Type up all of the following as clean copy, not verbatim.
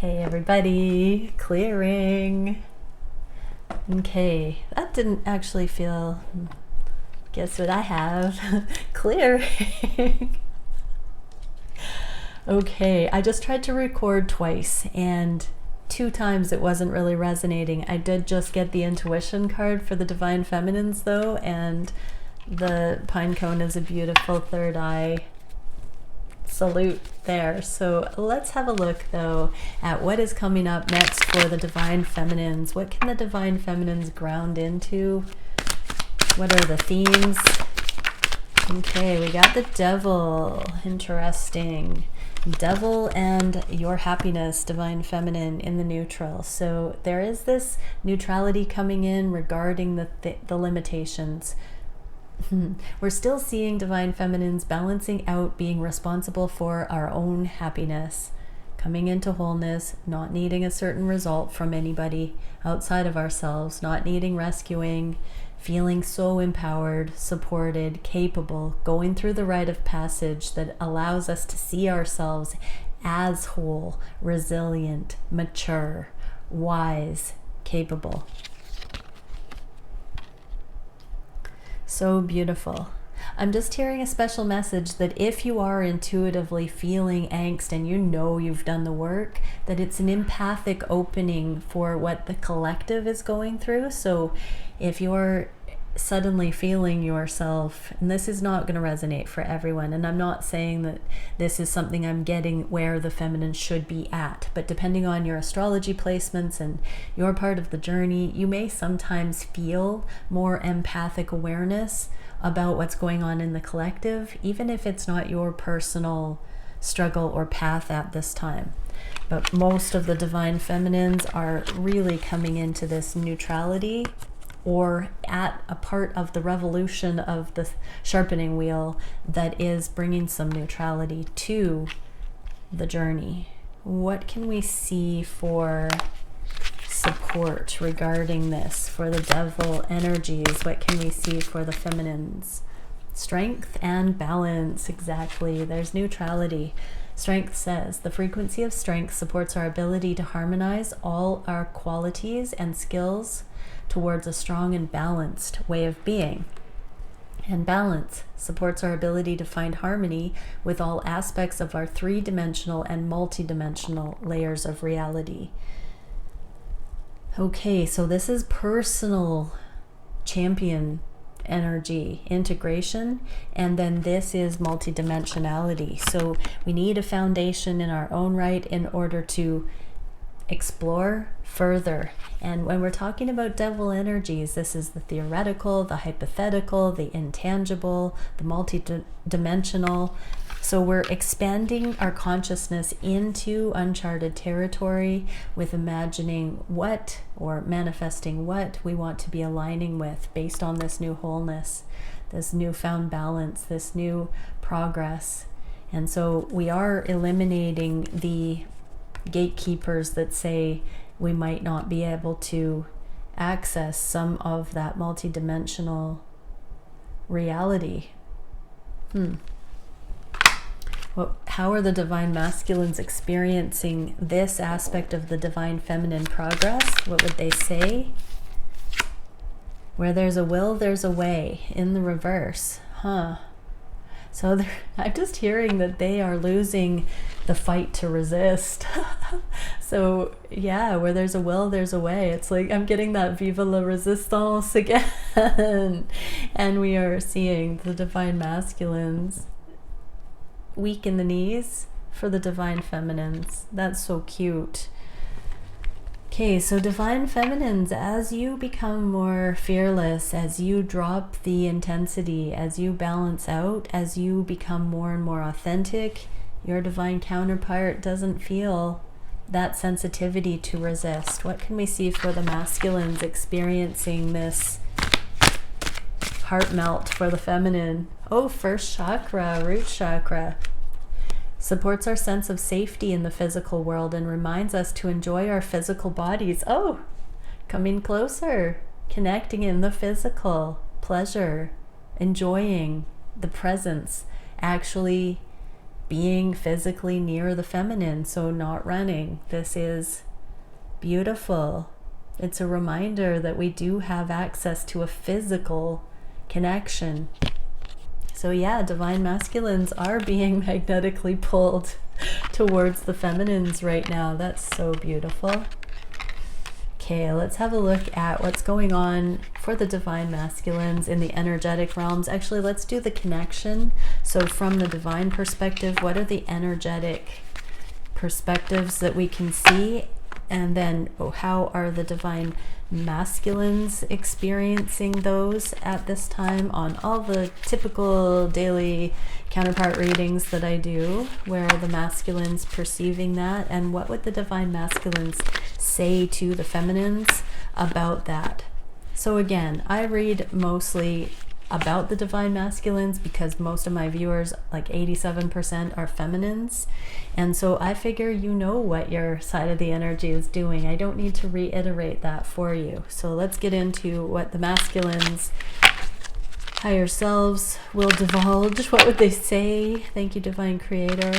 Hey everybody, clearing. Okay, that didn't actually feel, guess what I have? Clearing. Okay, I just tried to record twice and 2 times it wasn't really resonating. I did just get the intuition card for the Divine Feminines though, and the pine cone is a beautiful third eye salute there. So let's have a look though at what is coming up next for the Divine Feminines. What can the Divine Feminines ground into? What are the themes? Okay, we got the Devil. Interesting. Devil and your happiness, Divine Feminine, in the neutral. So there is this neutrality coming in regarding the limitations. We're still seeing Divine Feminines balancing out being responsible for our own happiness, coming into wholeness, not needing a certain result from anybody outside of ourselves, not needing rescuing, feeling so empowered, supported, capable, going through the rite of passage that allows us to see ourselves as whole, resilient, mature, wise, capable. So beautiful. I'm just hearing a special message that if you are intuitively feeling angst and you know you've done the work, that it's an empathic opening for what the collective is going through. So if you're suddenly feeling yourself, and this is not going to resonate for everyone, and I'm not saying that this is something I'm getting where the feminine should be at, but depending on your astrology placements and your part of the journey, you may sometimes feel more empathic awareness about what's going on in the collective, even if it's not your personal struggle or path at this time. But most of the Divine Feminines are really coming into this neutrality, or at a part of the revolution of the sharpening wheel that is bringing some neutrality to the journey. What can we see for support regarding this for the Devil energies? What can we see for the feminines? Strength and balance, exactly. There's neutrality. Strength says, the frequency of strength supports our ability to harmonize all our qualities and skills towards a strong and balanced way of being. And balance supports our ability to find harmony with all aspects of our three-dimensional and multi-dimensional layers of reality. Okay, so this is personal champion energy, integration, and then this is multidimensionality. So we need a foundation in our own right in order to explore further. And when we're talking about devil energies, this is the theoretical, the hypothetical, the intangible, the multidimensional. So we're expanding our consciousness into uncharted territory with imagining what, or manifesting what we want to be aligning with based on this new wholeness, this newfound balance, this new progress. And so we are eliminating the gatekeepers that say we might not be able to access some of that multidimensional reality. Well, how are the Divine Masculines experiencing this aspect of the Divine Feminine progress? What would they say? Where there's a will, there's a way, in the reverse. So I'm just hearing that they are losing the fight to resist. So yeah, where there's a will, there's a way. It's like I'm getting that vive la resistance again. And we are seeing the Divine Masculines weak in the knees for the Divine Feminines. That's so cute. Okay, so Divine Feminines, as you become more fearless, as you drop the intensity, as you balance out, as you become more and more authentic, your divine counterpart doesn't feel that sensitivity to resist. What can we see for the masculines experiencing this heart melt for the feminine? Oh, first chakra, root chakra. Supports our sense of safety in the physical world and reminds us to enjoy our physical bodies. Oh, coming closer, connecting in the physical, pleasure, enjoying the presence, actually being physically near the feminine, so not running. This is beautiful. It's a reminder that we do have access to a physical connection. So yeah, divine masculines are being magnetically pulled towards the feminines right now. That's so beautiful. Okay, let's have a look at what's going on for the divine masculines in the energetic realms. Actually, let's do the connection. So from the divine perspective, what are the energetic perspectives that we can see? And then how are the divine masculines experiencing those at this time on all the typical daily counterpart readings that I do? Where are the masculines perceiving that? And what would the divine masculines say to the feminines about that? So again, I read mostly about the divine masculines because most of my viewers, like 87%, are feminines, and so I figure you know what your side of the energy is doing. I don't need to reiterate that for you. So let's get into what the masculines higher selves will divulge. What would they say? Thank you, divine creator,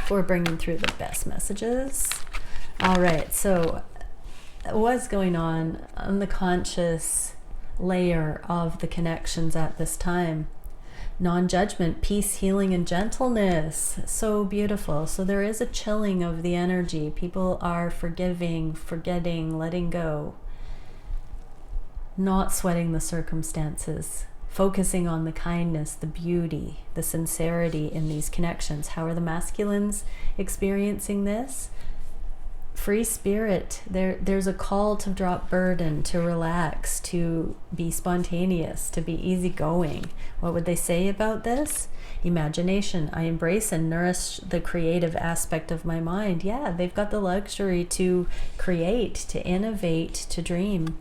for bringing through the best messages. All right, so what's going on the conscious layer of the connections at this time? Non-judgment, peace, healing, and gentleness. So beautiful. So there is a chilling of the energy. People are forgiving, forgetting, letting go, not sweating the circumstances, focusing on the kindness, the beauty, the sincerity in these connections. How are the masculines experiencing this? Free spirit. There's a call to drop burden, to relax, to be spontaneous, to be easygoing. What would they say about this? Imagination. I embrace and nourish the creative aspect of my mind. Yeah, they've got the luxury to create, to innovate, to dream,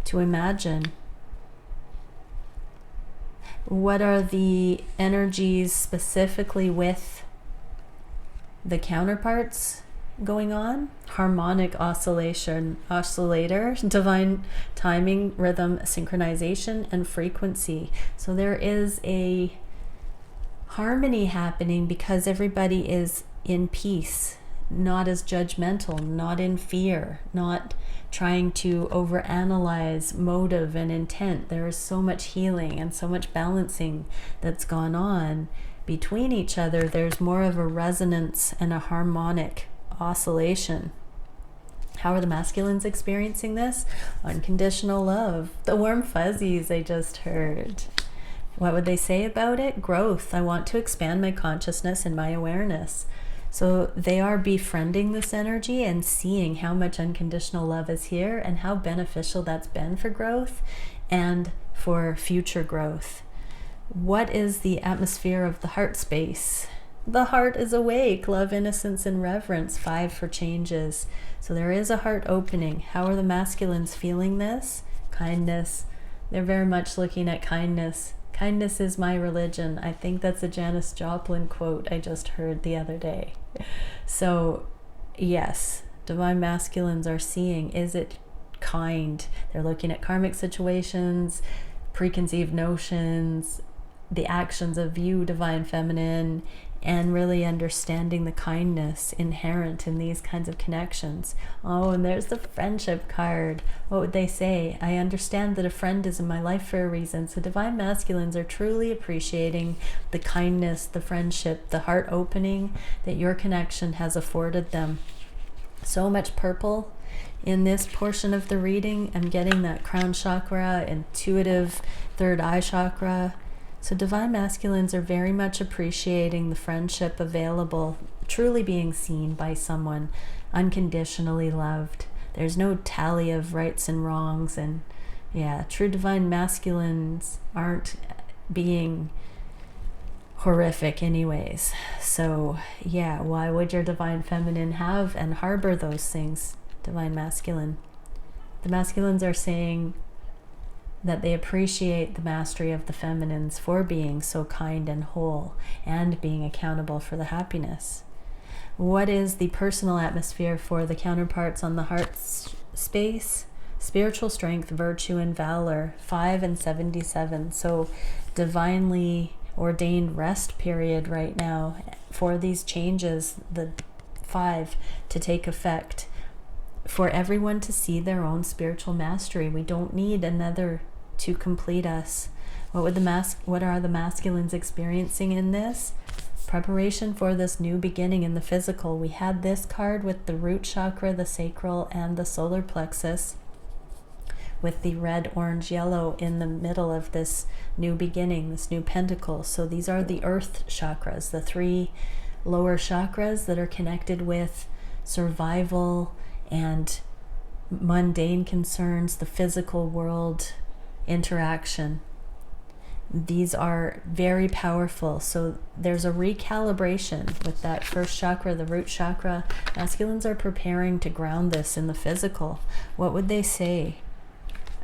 to imagine. What are the energies specifically with the counterparts going on? Harmonic oscillator, divine timing, rhythm, synchronization, and frequency. So there is a harmony happening because everybody is in peace, not as judgmental, not in fear, not trying to overanalyze motive and intent. There is so much healing and so much balancing that's gone on between each other. There's more of a resonance and a harmonic oscillation. How are the masculines experiencing this? Unconditional love. The warm fuzzies I just heard. What would they say about it? Growth. I want to expand my consciousness and my awareness. So they are befriending this energy and seeing how much unconditional love is here and how beneficial that's been for growth and for future growth. What is the atmosphere of the heart space? The heart is awake. Love, innocence, and reverence. 5 for changes. So there is a heart opening. How are the masculines feeling this? Kindness. They're very much looking at kindness. Kindness is my religion. I think that's a Janis Joplin quote I just heard the other day. So yes, divine masculines are seeing, is it kind? They're looking at karmic situations, preconceived notions, the actions of you, divine feminine, and really understanding the kindness inherent in these kinds of connections. Oh, and there's the friendship card. What would they say? I understand that a friend is in my life for a reason. So divine masculines are truly appreciating the kindness, the friendship, the heart opening that your connection has afforded them. So much purple in this portion of the reading. I'm getting that crown chakra, intuitive third eye chakra. So divine masculines are very much appreciating the friendship available, truly being seen by someone, unconditionally loved. There's no tally of rights and wrongs, and yeah, true divine masculines aren't being horrific anyways. So yeah, why would your divine feminine have and harbor those things, divine masculine? The masculines are saying that they appreciate the mastery of the feminines for being so kind and whole and being accountable for the happiness. What is the personal atmosphere for the counterparts on the heart space? Spiritual strength, virtue, and valor. 5 and 77. So divinely ordained rest period right now for these changes, the 5, to take effect, for everyone to see their own spiritual mastery. We don't need another to complete us. What are the masculines experiencing in this? Preparation for this new beginning in the physical. We had this card with the root chakra, the sacral, and the solar plexus, with the red, orange, yellow in the middle of this new beginning, this new pentacle. So these are the earth chakras, the 3 lower chakras that are connected with survival and mundane concerns, the physical world interaction. These are very powerful. So there's a recalibration with that first chakra, the root chakra. Masculines are preparing to ground this in the physical. What would they say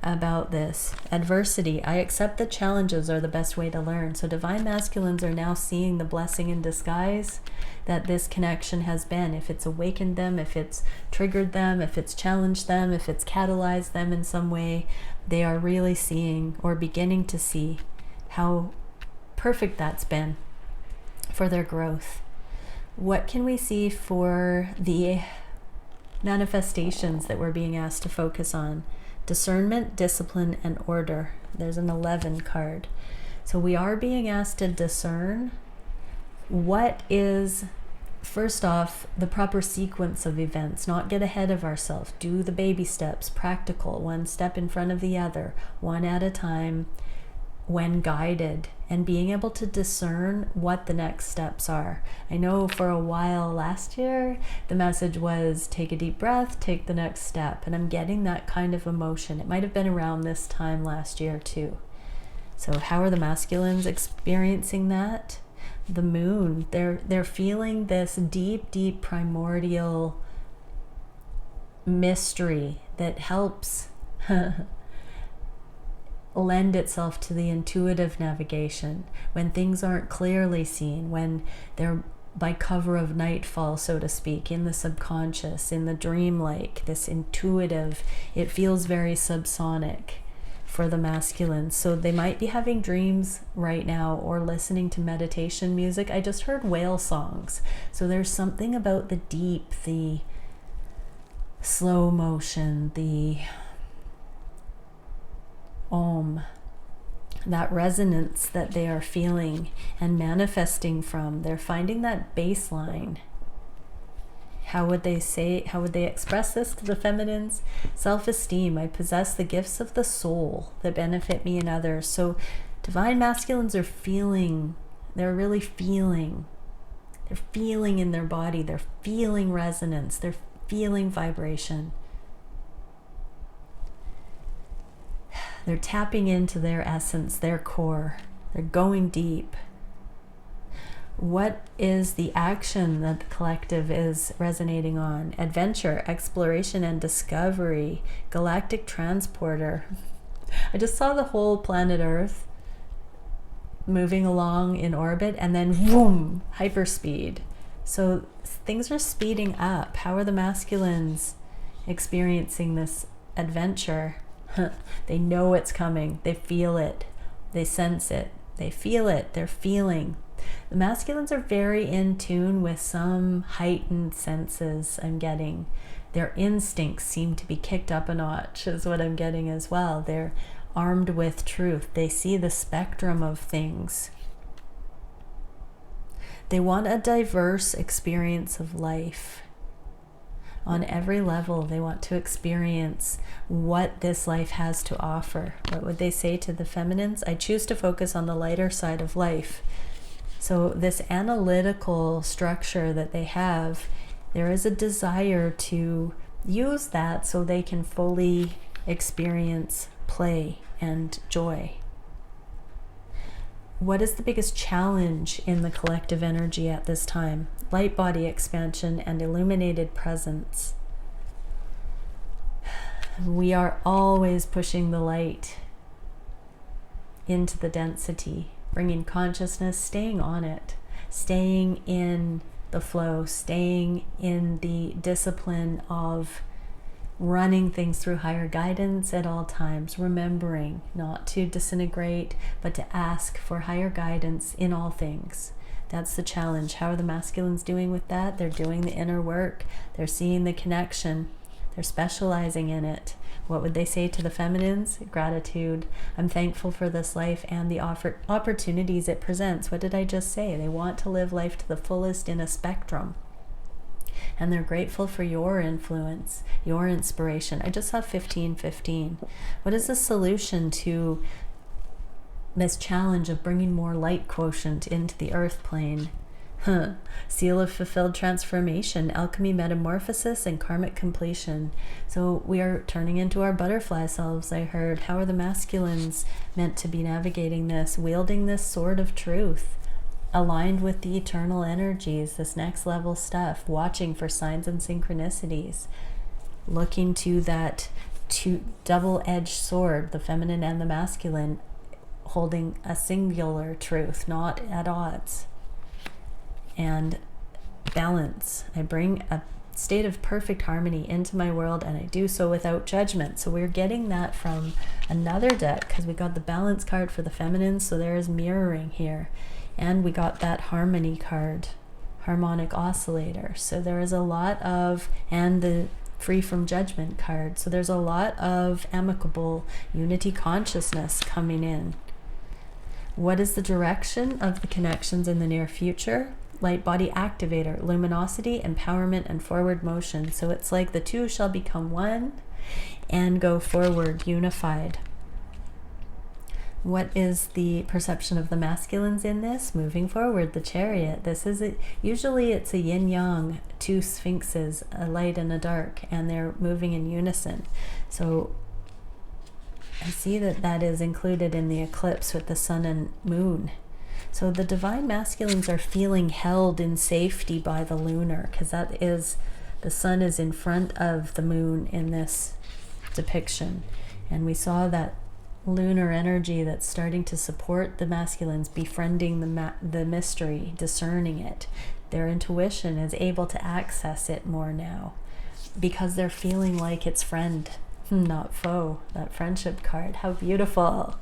about this? Adversity. I accept that challenges are the best way to learn. So divine masculines are now seeing the blessing in disguise that this connection has been. If it's awakened them, if it's triggered them, if it's challenged them, if it's catalyzed them in some way, they are really seeing, or beginning to see, how perfect that's been for their growth. What can we see for the manifestations that we're being asked to focus on? Discernment, discipline, and order. There's an 11 card. So we are being asked to discern what is, first off, the proper sequence of events, not get ahead of ourselves. Do the baby steps, practical, one step in front of the other, one at a time, when guided, and being able to discern what the next steps are. I know for a while last year, the message was take a deep breath, take the next step. And I'm getting that kind of emotion. It might have been around this time last year too. So how are the masculines experiencing that? The moon, they're feeling this deep, deep primordial mystery that helps lend itself to the intuitive navigation when things aren't clearly seen, when they're by cover of nightfall, so to speak, in the subconscious, in the dreamlike, this intuitive, it feels very subsonic for the masculine. So they might be having dreams right now or listening to meditation music. I just heard whale songs. So there's something about the deep, the slow motion, the that resonance that they are feeling and manifesting from. They're finding that baseline. How would they express this to the feminines? Self-esteem. I possess the gifts of the soul that benefit me and others. So divine masculines are feeling, they're really feeling. They're feeling in their body. They're feeling resonance. They're feeling vibration. They're tapping into their essence, their core. They're going deep. What is the action that the collective is resonating on? Adventure, exploration, and discovery. Galactic transporter. I just saw the whole planet Earth moving along in orbit, and then boom, hyperspeed. So things are speeding up. How are the masculines experiencing this adventure? They know it's coming. They feel it. They sense it. They feel it. They're feeling. The masculines are very in tune with some heightened senses I'm getting. Their instincts seem to be kicked up a notch, is what I'm getting as well. They're armed with truth. They see the spectrum of things. They want a diverse experience of life. On every level, they want to experience what this life has to offer. What would they say to the feminines? I choose to focus on the lighter side of life. So this analytical structure that they have, there is a desire to use that so they can fully experience play and joy. What is the biggest challenge in the collective energy at this time? Light body expansion and illuminated presence. We are always pushing the light into the density, bringing consciousness, staying on it, staying in the flow, staying in the discipline of running things through higher guidance at all times, remembering not to disintegrate, but to ask for higher guidance in all things. That's the challenge. How are the masculines doing with that? They're doing the inner work. They're seeing the connection. They're specializing in it. What would they say to the feminines? Gratitude. I'm thankful for this life and the opportunities it presents. What did I just say? They want to live life to the fullest in a spectrum. And they're grateful for your influence, your inspiration. I just saw 1515. What is the solution to this challenge of bringing more light quotient into the earth plane? Seal of fulfilled transformation, alchemy, metamorphosis, and karmic completion. So we are turning into our butterfly selves, I heard. How are the masculines meant to be navigating this, wielding this sword of truth, aligned with the eternal energies, this next level stuff, watching for signs and synchronicities, looking to that double-edged sword, the feminine and the masculine, holding a singular truth, not at odds. And balance. I bring a state of perfect harmony into my world, and I do so without judgment. So we're getting that from another deck, because we got the balance card for the feminine, so there is mirroring here. And we got that harmony card, harmonic oscillator. So there is a lot of, and the free from judgment card. So there's a lot of amicable unity consciousness coming in. What is the direction of the connections in the near future? Light body activator, luminosity, empowerment, and forward motion. So it's like the two shall become one and go forward, unified. What is the perception of the masculines in this? Moving forward, the chariot. This is it. Usually it's a yin-yang, two sphinxes, a light and a dark, and they're moving in unison. So I see that that is included in the eclipse with the sun and moon. So the divine masculines are feeling held in safety by the lunar, because that is, the sun is in front of the moon in this depiction. And we saw that lunar energy that's starting to support the masculines, befriending the mystery, discerning it. Their intuition is able to access it more now because they're feeling like it's friend, not foe. That friendship card, how beautiful.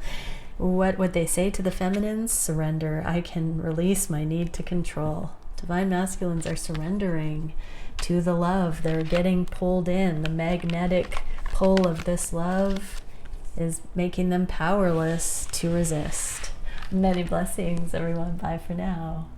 What would they say to the feminines? Surrender. I can release my need to control. Divine masculines are surrendering to the love. They're getting pulled in. The magnetic pull of this love is making them powerless to resist. Many blessings, everyone. Bye for now.